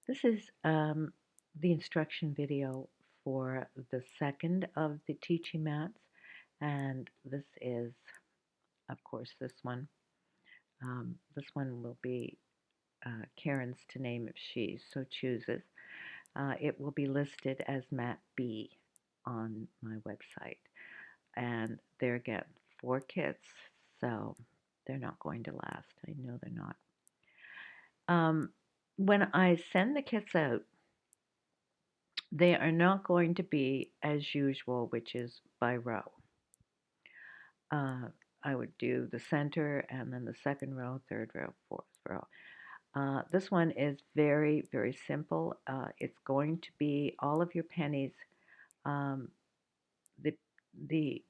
This is the instruction video for the second of the teaching mats, and this is, of course, this one. This one will be Karen's to name if she so chooses. It will be listed as mat B on my website, and there again, 4 kits, so they're not going to last. I know they're not. When I send the kits out, they are not going to be as usual, which is by row. Uh, I would do the center and then the second row, third row, fourth row. This one is very, very simple. It's going to be all of your pennies. Um, the the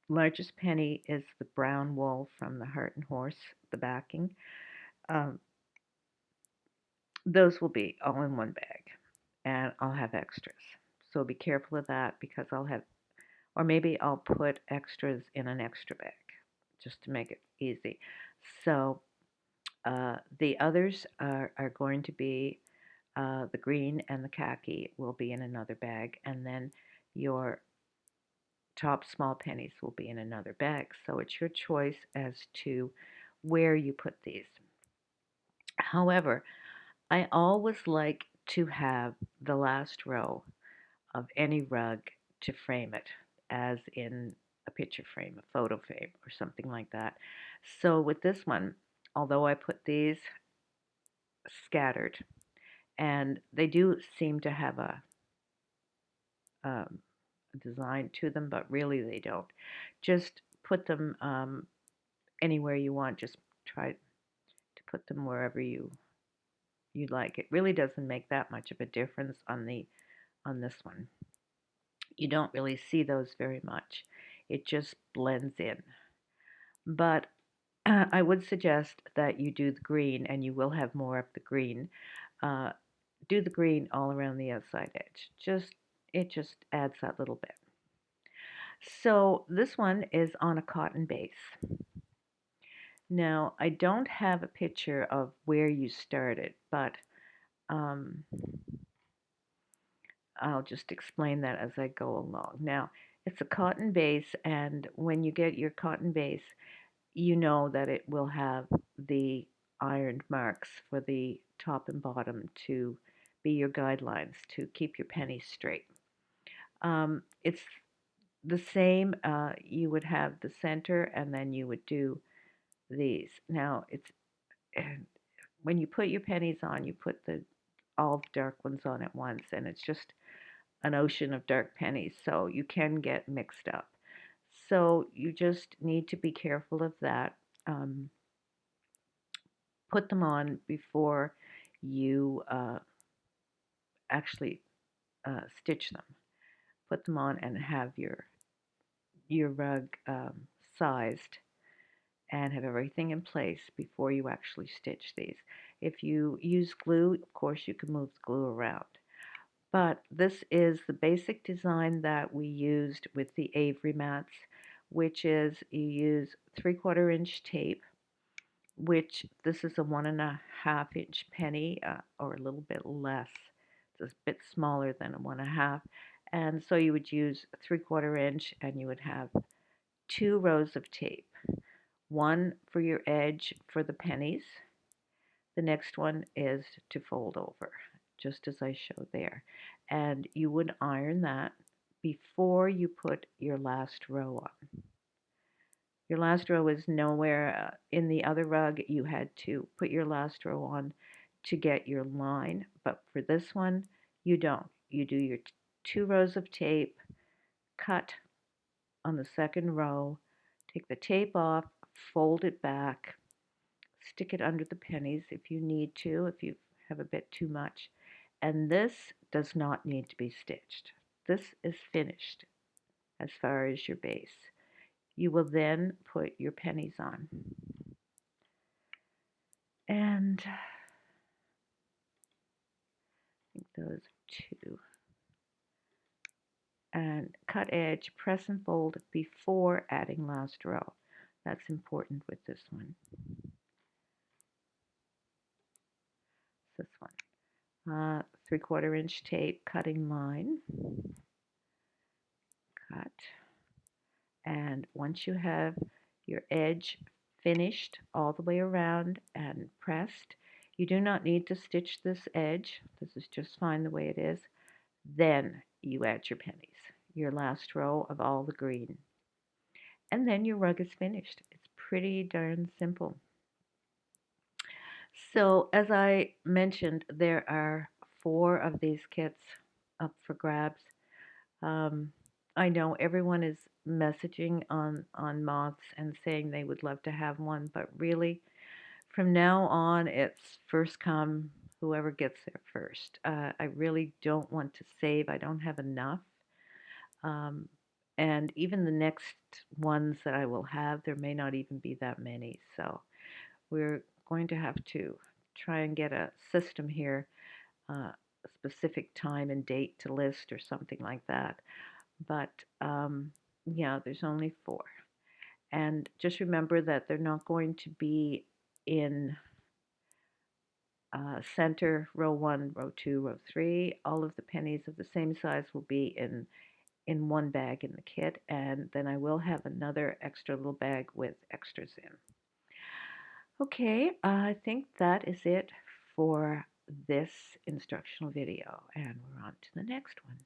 largest penny is the brown wool from the Heart and Horse, the backing. Um, those will be all in one bag, and I'll have extras. So be careful of that because I'll have, or maybe I'll put extras in an extra bag just to make it easy. So the others are going to be the green and the khaki will be in another bag, and then your top small pennies will be in another bag. So it's your choice as to where you put these. However, I always like to have the last row of any rug to frame it, as in a picture frame, a photo frame, or something like that. So with this one, although I put these scattered, and they do seem to have um, a design to them, but really they don't. Just put them anywhere you want. Just try to put them wherever you like. It really doesn't make that much of a difference on this one. You don't really see those very much. It just blends in. But I would suggest that you do the green, and you will have more of the green. Uh, do the green all around the outside edge. It just adds that little bit. So this one is on a cotton base. Now I don't have a picture of where you started, but um, I'll just explain that as I go along. Now it's a cotton base, and when you get your cotton base, you know that it will have the ironed marks for the top and bottom to be your guidelines to keep your pennies straight. It's the same. You would have the center, and then you would do these. Now, it's when you put your pennies on, you put the all the dark ones on at once, and it's just an ocean of dark pennies, so you can get mixed up. So you just need to be careful of that. Um, put them on before you actually stitch them. Put them on and have your rug sized and have everything in place before you actually stitch these. If you use glue, of course you can move the glue around. But this is the basic design that we used with the Avery mats, which is you use 3/4 inch tape, which this is a 1.5 inch penny or a little bit less. It's a bit smaller than a 1.5. And so you would use 3/4 inch and you would have 2 rows of tape. One for your edge for the pennies. The next one is to fold over, just as I showed there. And you would iron that before you put your last row on. Your last row is nowhere in the other rug. You had to put your last row on to get your line, but for this one, you don't. You do your 2 rows of tape, cut on the second row, take the tape off, fold it back, stick it under the pennies if you need to, if you have a bit too much. And this does not need to be stitched. This is finished as far as your base. You will then put your pennies on. And I think those are 2. And cut edge, press and fold before adding last row. That's important with this one. So 3/4 inch tape cutting line, cut, and once you have your edge finished all the way around and pressed, you do not need to stitch this edge. This is just fine the way it is. Then you add your pennies, your last row of all the green. And then your rug is finished. It's pretty darn simple. So as I mentioned, there are 4 of these kits up for grabs. Um, I know everyone is messaging on Moths and saying they would love to have one, but really, from now on, it's first come, whoever gets there first. I really don't want to save. I don't have enough. Um, and even the next ones that I will have, there may not even be that many. So we're going to have to try and get a system here, a specific time and date to list or something like that. But yeah, there's only 4. And just remember that they're not going to be in center, row 1, row 2, row 3. All of the pennies of the same size will be in one bag in the kit, and then I will have another extra little bag with extras in. Okay, I think that is it for this instructional video, and we're on to the next one.